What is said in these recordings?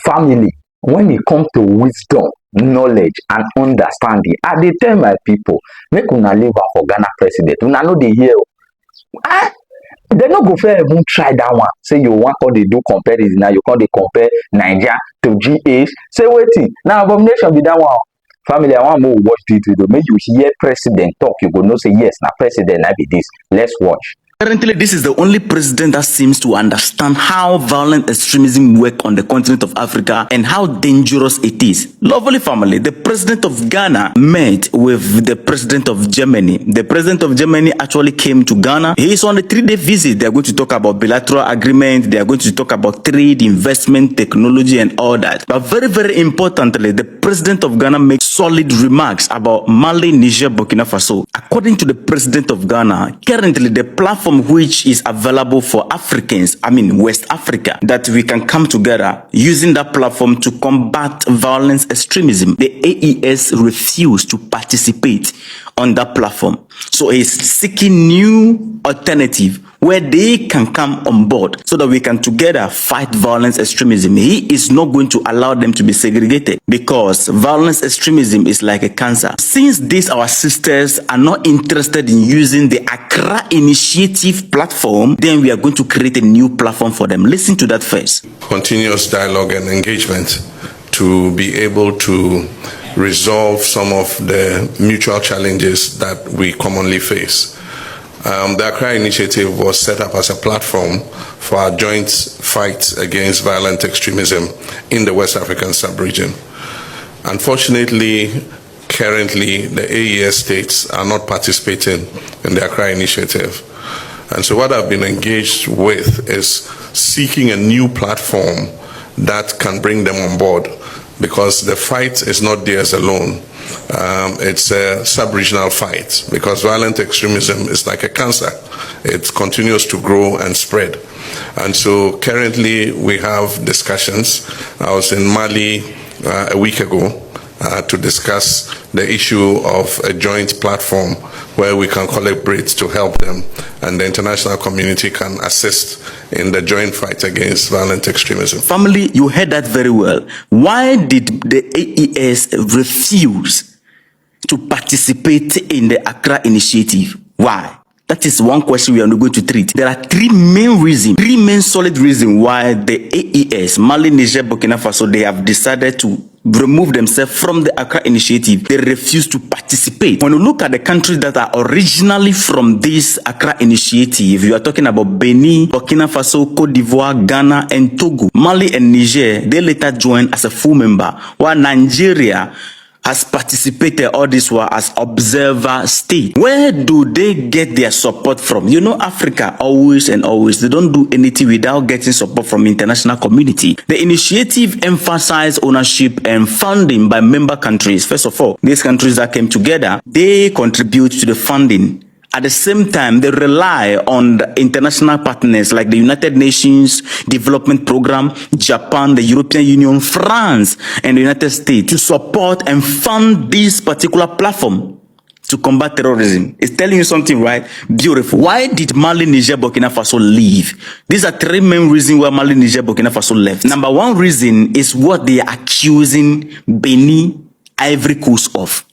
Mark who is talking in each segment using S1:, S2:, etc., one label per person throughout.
S1: family, when it come to wisdom, knowledge and understanding, I dey tell my people make una leave am for Ghana president. Una no dey hear o. Ah, dem no go fit even try dat one. Say you wan come dey do comparison now, you come dey compare Naija to GH. Say wetin? Na abomination be dat one o. Family, I wan make we watch dis video. Make you hear president talk, you go know say yes, na president na be dis. Let's watch.
S2: Currently, this is the only president that seems to understand how violent extremism works on the continent of Africa and how dangerous it is. Lovely family, the president of Ghana met with the president of Germany. The president of Germany actually came to Ghana. He is on a 3-day visit. They are going to talk about bilateral agreement. They are going to talk about trade, investment, technology, and all that. But very, very importantly, the president of Ghana makes solid remarks about Mali, Niger, Burkina Faso. According to the president of Ghana, currently the platform which is available for Africans, West Africa, that we can come together using that platform to combat violence extremism. The AES refused to participate on that platform. So he's seeking new alternative where they can come on board so that we can together fight violence extremism. He is not going to allow them to be segregated because violence extremism is like a cancer. Since these our sisters are not interested in using the Accra Initiative platform, then we are going to create a new platform for them. Listen to that first.
S3: Continuous dialogue and engagement to be able to resolve some of the mutual challenges that we commonly face. The Accra Initiative was set up as a platform for our joint fight against violent extremism in the West African sub-region. Unfortunately, currently, the AES states are not participating in the Accra Initiative. And so what I've been engaged with is seeking a new platform that can bring them on board, because the fight is not theirs alone. It's a sub-regional fight because violent extremism is like a cancer. It continues to grow and spread. And so currently we have discussions. I was in Mali a week ago to discuss the issue of a joint platform where we can collaborate to help them and the international community can assist in the joint fight against violent extremism.
S2: Family, you heard that very well. Why did the AES refuse to participate in the Accra Initiative? Why? That is one question we are not going to treat. There are three main solid reasons why the AES, Mali, Niger, Burkina Faso, they have decided to remove themselves from the Accra Initiative. They refuse to participate. When you look at the countries that are originally from this Accra Initiative, you are talking about Benin, Burkina Faso, Cote d'Ivoire, Ghana, and Togo. Mali and Niger, they later joined as a full member, while Nigeria has participated all this while as observer state. Where do they get their support from? You know, Africa always and always, they don't do anything without getting support from international community. The initiative emphasized ownership and funding by member countries. First of all, these countries that came together, they contribute to the funding. At the same time, they rely on the international partners like the United Nations Development Program, Japan, the European Union, France, and the United States to support and fund this particular platform to combat terrorism. It's telling you something, right? Beautiful. Why did Mali, Niger, Burkina Faso leave? These are three main reasons why Mali, Niger, Burkina Faso left. Number one reason is what they are accusing Benin, Ivory Coast of.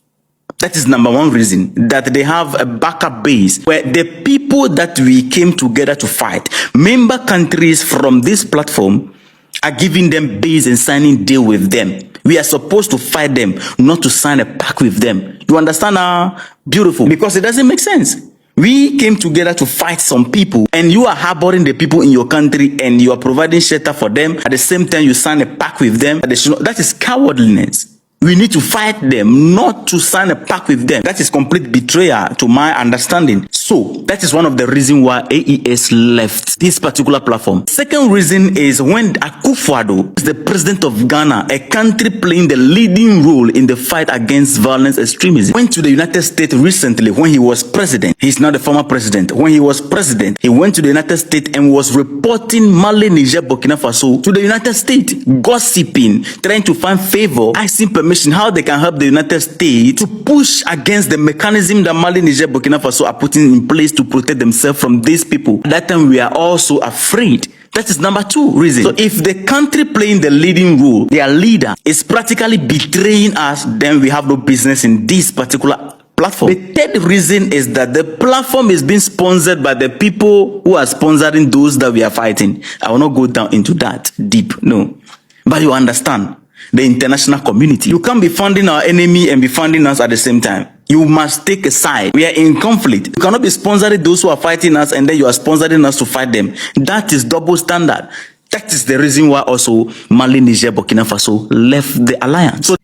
S2: That is number one reason, that they have a backup base where the people that we came together to fight, member countries from this platform are giving them base and signing deal with them. We are supposed to fight them, not to sign a pact with them. You understand now? Beautiful. Because it doesn't make sense. We came together to fight some people and you are harboring the people in your country and you are providing shelter for them. At the same time, you sign a pact with them. That is cowardliness. We need to fight them, not to sign a pact with them. That is complete betrayal to my understanding. So that is one of the reasons why AES left this particular platform. Second reason is when Akufo-Addo is the president of Ghana, a country playing the leading role in the fight against violence extremism, went to the United States recently when he was president. He's not the former president. When he was president, he went to the United States and was reporting Mali, Niger, Burkina Faso to the United States, gossiping, trying to find favor, asking permission how they can help the United States to push against the mechanism that Mali, Niger, Burkina Faso are putting in place to protect themselves from these people. At that time, we are also afraid That is number 2 reason. So if the country playing the leading role, their leader is practically betraying us, then we have no business in this particular platform. The third reason is that the platform is being sponsored by the people who are sponsoring those that we are fighting. I will not go down into that deep, no. But you understand, the international community. You can't be funding our enemy and be funding us at the same time. You must take a side. We are in conflict. You cannot be sponsoring those who are fighting us and then you are sponsoring us to fight them. That is double standard. That is the reason why also Mali, Niger, Burkina Faso left the alliance. So,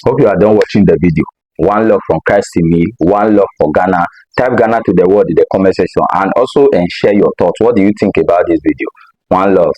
S1: hope you are done watching the video. One love from Christ in me, one love for Ghana. Type Ghana to the word in the comment section and also share your thoughts. What do you think about this video? One love.